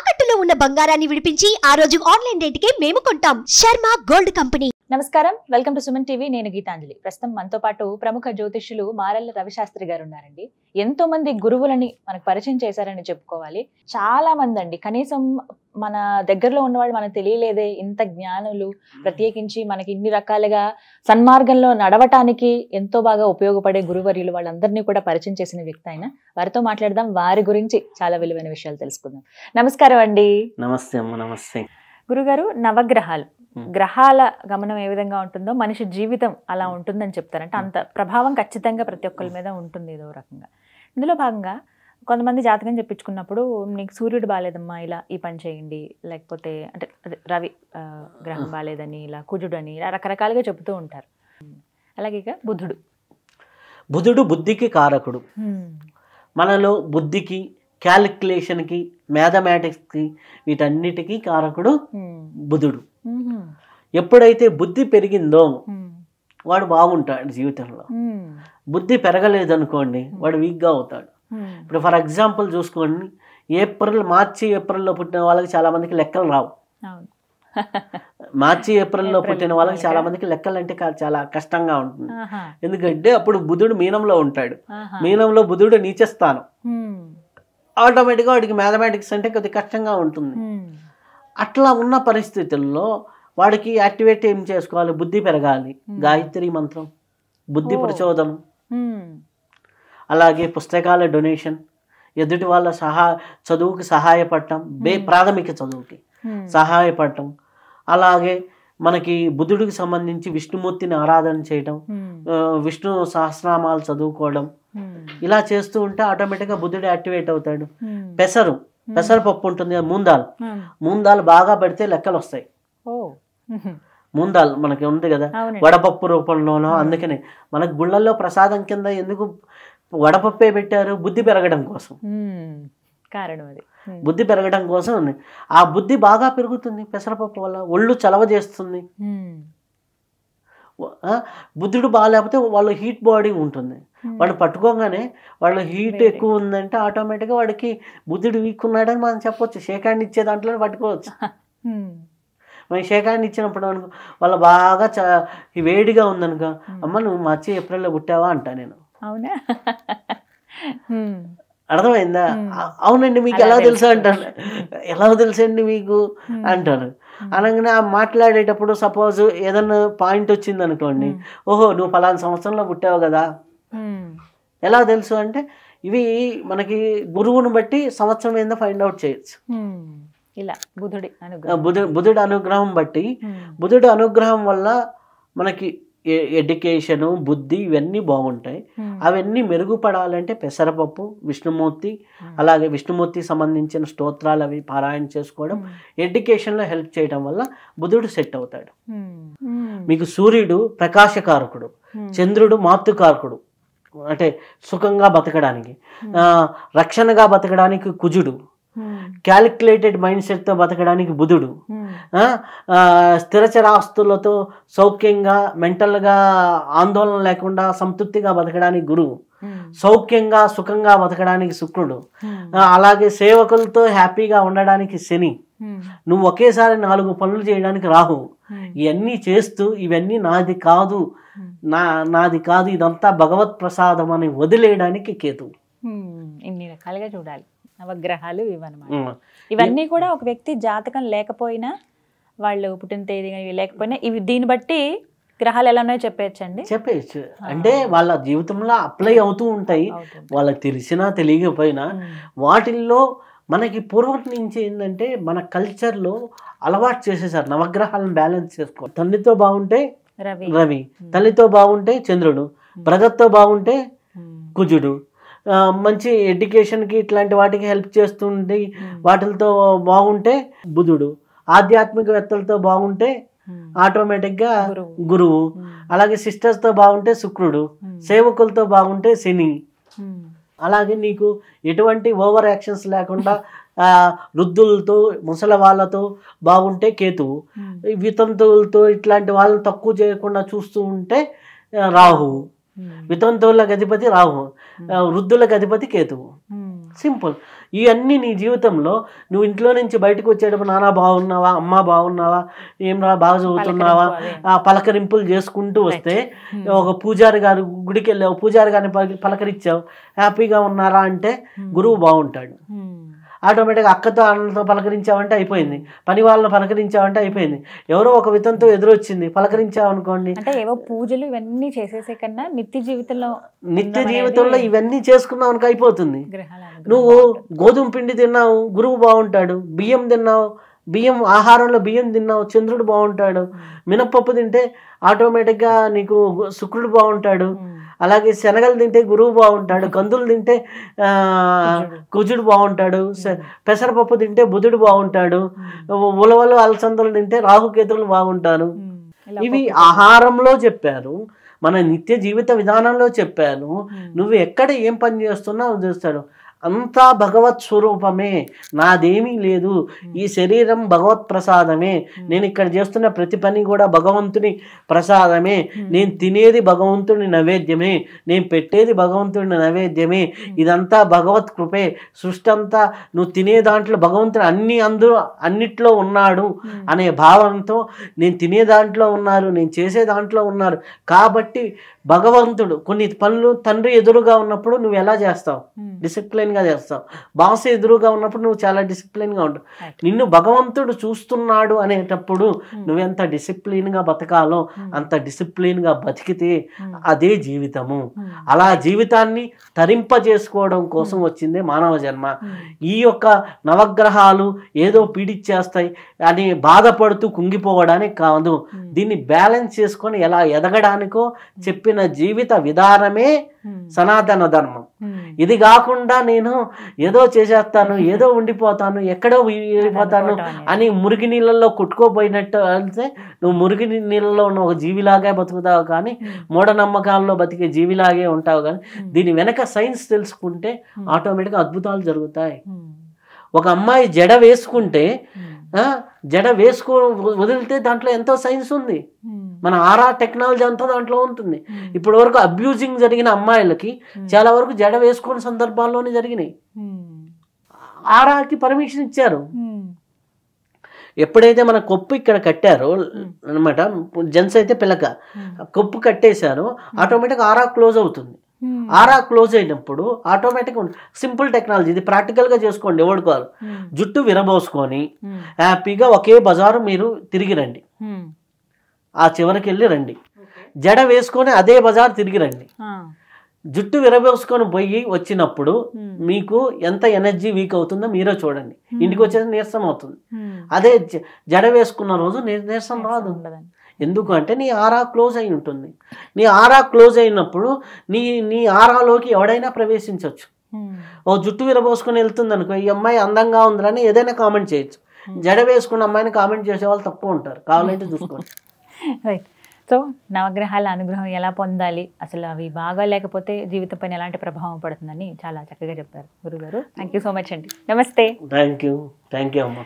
తాకట్టులో ఉన్న బంగారాన్ని విడిపించి ఆ రోజు ఆన్లైన్ రేటుకే మేము కొంటాం. Sharma gold company. నమస్కారం, వెల్కమ్ టు సుమన్ టీవీ. నేను గీతాంజలి. ప్రస్తుతం మనతో పాటు ప్రముఖ జ్యోతిష్యులు మారెల్ల రవిశాస్త్రి గారు ఉన్నారండి. ఎంతో మంది గురువులని మనకు పరిచయం చేశారని చెప్పుకోవాలి. చాలా మంది అండి, కనీసం మన దగ్గరలో ఉన్నవాళ్ళు మనకు తెలియలేదే, ఇంత జ్ఞానులు, ప్రత్యేకించి మనకి ఇన్ని రకాలుగా సన్మార్గంలో నడవటానికి ఎంతో బాగా ఉపయోగపడే గురువర్యులు, వాళ్ళందరినీ కూడా పరిచయం చేసిన వ్యక్తి ఆయన. వారితో మాట్లాడదాం, వారి గురించి చాలా విలువైన విషయాలు తెలుసుకుందాం. నమస్కారం అండి. నమస్తే అమ్మ. నమస్తే గురుగారు. నవగ్రహాలు, గ్రహాల గమనం ఏ విధంగా ఉంటుందో మనిషి జీవితం అలా ఉంటుందని చెప్తారంటే అంత ప్రభావం ఖచ్చితంగా ప్రతి ఒక్కరి మీద ఉంటుంది ఏదో రకంగా. ఇందులో భాగంగా కొంతమంది జాతకం చెప్పించుకున్నప్పుడు నీకు సూర్యుడు బాగాలేదమ్మా, ఇలా ఈ పని చేయండి, లేకపోతే అంటే రవి గ్రహం బాగాలేదని, ఇలా కుజుడు అని, ఇలా రకరకాలుగా చెబుతూ ఉంటారు. అలాగే ఇక బుధుడు బుద్ధికి కారకుడు. మనలో బుద్ధికి, క్యాలిక్యులేషన్కి, మ్యాథమెటిక్స్కి, వీటన్నిటికీ కారకుడు బుధుడు. ఎప్పుడైతే బుద్ధి పెరిగిందో వాడు బాగుంటాడు జీవితంలో. బుద్ధి పెరగలేదనుకోండి వాడు వీక్గా అవుతాడు. ఇప్పుడు ఫర్ ఎగ్జాంపుల్ చూసుకోండి, మార్చి ఏప్రిల్లో పుట్టిన వాళ్ళకి చాలా మందికి లెక్కలు రావు. మార్చి ఏప్రిల్లో పుట్టిన వాళ్ళకి చాలా మందికి లెక్కలు అంటే చాలా కష్టంగా ఉంటుంది. ఎందుకంటే అప్పుడు బుధుడు మీనంలో ఉంటాడు. మీనంలో బుధుడు నీచస్థానం. ఆటోమేటిక్గా వాడికి మ్యాథమెటిక్స్ అంటే కొద్దిగా కష్టంగా ఉంటుంది. అట్లా ఉన్న పరిస్థితుల్లో వాడికి యాక్టివేట్ ఏం చేసుకోవాలి? బుద్ధి పెరగాలి. గాయత్రి మంత్రం, బుద్ధి ప్రచోదనం, అలాగే పుస్తకాల డొనేషన్, ఎదుటి వాళ్ళ చదువుకి సహాయపడటం, ప్రాథమిక చదువుకి సహాయపడటం, అలాగే మనకి బుధుడికి సంబంధించి విష్ణుమూర్తిని ఆరాధన చేయడం, విష్ణు సహస్రనామాలు చదువుకోవడం, ఇలా చేస్తూ ఉంటే ఆటోమేటిక్గా బుధుడు యాక్టివేట్ అవుతాడు. పెసరపప్పు ఉంటుంది, మూందాలు బాగా పెడితే లెక్కలు వస్తాయి. మూందాలు మనకి ఉంది కదా వడపప్పు రూపంలోనో. అందుకనే మనకు గుళ్ళల్లో ప్రసాదం కింద ఎందుకు వడపప్పే పెట్టారు? బుద్ధి పెరగడం కోసం, కారణం అది. బుద్ధి పెరగడం కోసం ఉంది. ఆ బుద్ధి బాగా పెరుగుతుంది పెసరపప్పు వల్ల. ఒళ్ళు చలవ చేస్తుంది. బుద్ధుడు బాగాలేకపోతే వాళ్ళు హీట్ బాడీ ఉంటుంది. వాడు పట్టుకోగానే వాళ్ళు హీట్ ఎక్కువ ఉందంటే ఆటోమేటిక్గా వాడికి బుద్ధుడు వీక్ ఉన్నాడని మనం చెప్పొచ్చు. షేక్ హ్యాండ్ ఇచ్చే దాంట్లో పట్టుకోవచ్చు. మనం షేక్ హ్యాండ్ ఇచ్చినప్పుడు అనుకో వాళ్ళు బాగా వేడిగా ఉందనుకో, అమ్మ నువ్వు మార్చి ఏప్రిల్లో పుట్టావా అంటా నేను. అవునా? అర్థమైందా? అవునండి, మీకు ఎలా తెలుసా అంటారు. ఎలా తెలుసండి మీకు అంటారు. అనగానే మాట్లాడేటప్పుడు సపోజ్ ఏదన్నా పాయింట్ వచ్చింది అనుకోండి, ఓహో నువ్వు ఫలానా సంవత్సరంలో పుట్టావు కదా. ఎలా తెలుసు అంటే ఇవి మనకి గురువును బట్టి సంవత్సరం ఏందో ఫైండ్ అవుట్ చేయొచ్చు. ఇలా బుధుడి అనుగ్రహం బట్టి, బుధుడి అనుగ్రహం వల్ల మనకి ఎడ్యుకేషను, బుద్ధి ఇవన్నీ బాగుంటాయి. అవన్నీ మెరుగుపడాలంటే పెసరపప్పు, విష్ణుమూర్తి, అలాగే విష్ణుమూర్తికి సంబంధించిన స్తోత్రాలు అవి పారాయణ చేసుకోవడం, ఎడ్యుకేషన్లో హెల్ప్ చేయడం వల్ల బుధుడు సెట్ అవుతాడు. మీకు సూర్యుడు ప్రకాశకారకుడు, చంద్రుడు మాతృకారకుడు, అంటే సుఖంగా బతకడానికి, రక్షణగా బతకడానికి కుజుడు, క్యాలిక్యులేటెడ్ మైండ్ సెట్తో బతకడానికి బుధుడు, స్థిరచరాస్తులతో సౌఖ్యంగా మెంటల్గా ఆందోళన లేకుండా సంతృప్తిగా బతకడానికి గురువు, సౌఖ్యంగా సుఖంగా బతకడానికి శుక్రుడు, అలాగే సేవకులతో హ్యాపీగా ఉండడానికి శని, నువ్వు ఒకేసారి 4 పనులు చేయడానికి రాహు. ఇవన్నీ చేస్తూ ఇవన్నీ నాది కాదు, నాది కాదు, ఇదంతా భగవత్ ప్రసాదం అని వదిలేయడానికి కేతు. ఇన్ని రకాలుగా చూడాలి నవగ్రహాలు ఇవన్నమాట. ఇవన్నీ కూడా ఒక వ్యక్తి జాతకం లేకపోయినా, వాళ్ళు పుట్టిన తేదీ లేకపోయినా, ఇవి దీన్ని బట్టి గ్రహాలు ఎలా ఉన్నాయో చెప్పేయచ్చు. అంటే వాళ్ళ జీవితంలో అప్లై అవుతూ ఉంటాయి. వాళ్ళకి తెలిసినా తెలియకపోయినా వాటిల్లో మనకి పూర్వం నుంచి ఏంటంటే మన కల్చర్లో అలవాటు చేసేసారు నవగ్రహాలను బ్యాలెన్స్ చేసుకో. తండ్రితో బాగుంటే రవి, తల్లితో బాగుంటే చంద్రుడు, బ్రదర్తో బాగుంటే కుజుడు, మంచి ఎడ్యుకేషన్కి ఇట్లాంటి వాటికి హెల్ప్ చేస్తుంటే వాటితో బాగుంటే బుధుడు, ఆధ్యాత్మికవేత్తలతో బాగుంటే ఆటోమేటిక్గా గురువు, అలాగే సిస్టర్స్తో బాగుంటే శుక్రుడు, సేవకులతో బాగుంటే శని. అలాగే నీకు ఎటువంటి ఓవర్ యాక్షన్స్ లేకుండా వృద్ధులతో ముసలి వాళ్ళతో బాగుంటే కేతువు, వితంతువులతో ఇట్లాంటి వాళ్ళని తక్కువ చేయకుండా చూస్తూ ఉంటే రాహువు, వితంతువులకు అధిపతి రాహు, వృద్ధులకు అధిపతి కేతువు. సింపుల్. ఇవన్నీ నీ జీవితంలో నువ్వు ఇంట్లో నుంచి బయటకు వచ్చేటప్పుడు నాన్న బాగున్నావా, అమ్మ బాగున్నావా, ఏం రా బాగా చదువుతున్నావా, ఆ పలకరింపులు చేసుకుంటూ వస్తే ఒక పూజారి గారు గుడికి వెళ్ళావు, పూజారి గారిని పలకరించావు, హ్యాపీగా ఉన్నారా అంటే గురువు బాగుంటాడు. ఆటోమేటిక్గా అక్కతో అన్నతో పలకరించావంటే అయిపోయింది, పని వాళ్ళని పలకరించావంటే అయిపోయింది. ఎవరో ఒక వితంతో ఎదురొచ్చింది పలకరించావనుకోండి, అంటే ఏవో పూజలు ఇవన్నీ చేసేసే కన్నా నిత్య జీవితంలో ఇవన్నీ చేసుకున్నావు అనుకో అయిపోతుంది. నువ్వు గోధుమ పిండి తిన్నావు, గురువు బాగుంటాడు. బియ్యం తిన్నావు, బియ్యం ఆహారంలో బియ్యం తిన్నావు, చంద్రుడు బాగుంటాడు. మినప్పప్పు తింటే ఆటోమేటిక్గా నీకు శుక్రుడు బాగుంటాడు. అలాగే శనగలు తింటే గురువు బాగుంటాడు, కందులు తింటే కుజుడు బాగుంటాడు, పెసరపప్పు తింటే బుధుడు బాగుంటాడు, ఉలవలు అలసందలు తింటే రాహుకేతువులు బాగుంటారు. ఇవి ఆహారంలో చెప్పారు, మన నిత్య జీవిత విధానంలో చెప్పాను. నువ్వు ఎక్కడ ఏం పని చేస్తున్నావు చూస్తాడు, అంతా భగవత్ స్వరూపమే, నాదేమీ లేదు, ఈ శరీరం భగవత్ ప్రసాదమే, నేను ఇక్కడ చేస్తున్న ప్రతి పని కూడా భగవంతుని ప్రసాదమే, నేను తినేది భగవంతుని నైవేద్యమే, నేను పెట్టేది భగవంతుని నైవేద్యమే, ఇదంతా భగవత్ కృపే, సృష్టి అంతా నువ్వు తినే దాంట్లో భగవంతుడు అన్నిట్లో ఉన్నాడు అనే భావనతో నేను తినే దాంట్లో ఉన్నారు, నేను చేసే దాంట్లో ఉన్నారు. కాబట్టి భగవంతుడు కొన్ని పనులు తండ్రి ఎదురుగా ఉన్నప్పుడు నువ్వు ఎలా చేస్తావు, డిసిప్లిన్గా చేస్తావు. బాస్ ఎదురుగా ఉన్నప్పుడు నువ్వు చాలా డిసిప్లిన్గా ఉంటావు. నిన్ను భగవంతుడు చూస్తున్నాడు అనేటప్పుడు నువ్వెంత డిసిప్లిన్గా బతకాలో అంత డిసిప్లిన్గా బతికితే అదే జీవితము. అలా జీవితాన్ని తరింపజేసుకోవడం కోసం వచ్చిందే మానవ జన్మ. ఈ యొక్క నవగ్రహాలు ఏదో పీడిచ్చేస్తాయి అని బాధపడుతూ కుంగిపోవడానికి కాదు, దీన్ని బ్యాలెన్స్ చేసుకొని ఎలా ఎదగడానికో చెప్పిన జీవిత విధానమే సనాతన ధర్మం. ఇది కాకుండా నేను ఏదో చేసేస్తాను, ఏదో ఉండిపోతాను, ఎక్కడో వెళ్ళిపోతాను అని మురికి నీళ్ళల్లో కొట్టుకోపోయినట్టు అంటే నువ్వు మురికి నీళ్ళలో ఉన్న ఒక జీవిలాగే బతుకుతావు, కానీ మూఢనమ్మకాల్లో బతికే జీవిలాగే ఉంటావు. కానీ దీని వెనక సైన్స్ తెలుసుకుంటే ఆటోమేటిక్గా అద్భుతాలు జరుగుతాయి. ఒక అమ్మాయి జడ వేసుకుంటే జడ వదిలితే దాంట్లో ఎంతో సైన్స్ ఉంది. మన ఆరా టెక్నాలజీ అంతా దాంట్లో ఉంటుంది. ఇప్పటి వరకు అబ్యూజింగ్ జరిగిన అమ్మాయిలకి చాలా వరకు జడ వేసుకునే సందర్భాల్లోనే జరిగినాయి. ఆరాకి పర్మిషన్ ఇచ్చారు. ఎప్పుడైతే మన కొప్పు ఇక్కడ కట్టారో అనమాట, జెంట్స్ అయితే పిల్లక కొప్పు కట్టేశారో ఆటోమేటిక్ ఆరా క్లోజ్ అవుతుంది. ఆరా క్లోజ్ అయినప్పుడు ఆటోమేటిక్ సింపుల్ టెక్నాలజీ, ఇది ప్రాక్టికల్గా చేసుకోండి. ఎవడుకోవాలి, జుట్టు విరబోసుకొని హ్యాపీగా ఒకే బజారు మీరు తిరిగి రండి, ఆ చివరికి వెళ్ళి రండి. జడ వేసుకొని అదే బజార్ తిరిగి రండి. జుట్టు విరబోసుకొని పోయి వచ్చినప్పుడు మీకు ఎంత ఎనర్జీ వీక్ అవుతుందో మీరే చూడండి. ఇంటికి వచ్చేసి నీరసం అవుతుంది. అదే జడ వేసుకున్న రోజు నీరసం రాదు. ఎందుకు అంటే నీ ఆరా క్లోజ్ అయి ఉంటుంది. నీ ఆరా క్లోజ్ అయినప్పుడు నీ ఆరాలోకి ఎవడైనా ప్రవేశించవచ్చు. ఓ జుట్టు విరబోసుకొని వెళ్తుంది అనుకో, ఈ అమ్మాయి అందంగా ఉందని ఏదైనా కామెంట్ చేయొచ్చు. జడ వేసుకున్న అమ్మాయిని కామెంట్ చేసే వాళ్ళు తక్కువ ఉంటారు, కావాలంటే చూసుకోండి. రైట్. సో నవగ్రహాల అనుగ్రహం ఎలా పొందాలి, అసలు అవి బాగా లేకపోతే జీవితం పైన ఎలాంటి ప్రభావం పడుతుందని చాలా చక్కగా చెప్పారు గురుగారు. థ్యాంక్ యూ సో మచ్ అండి. నమస్తే. థ్యాంక్ యూ అమ్మా.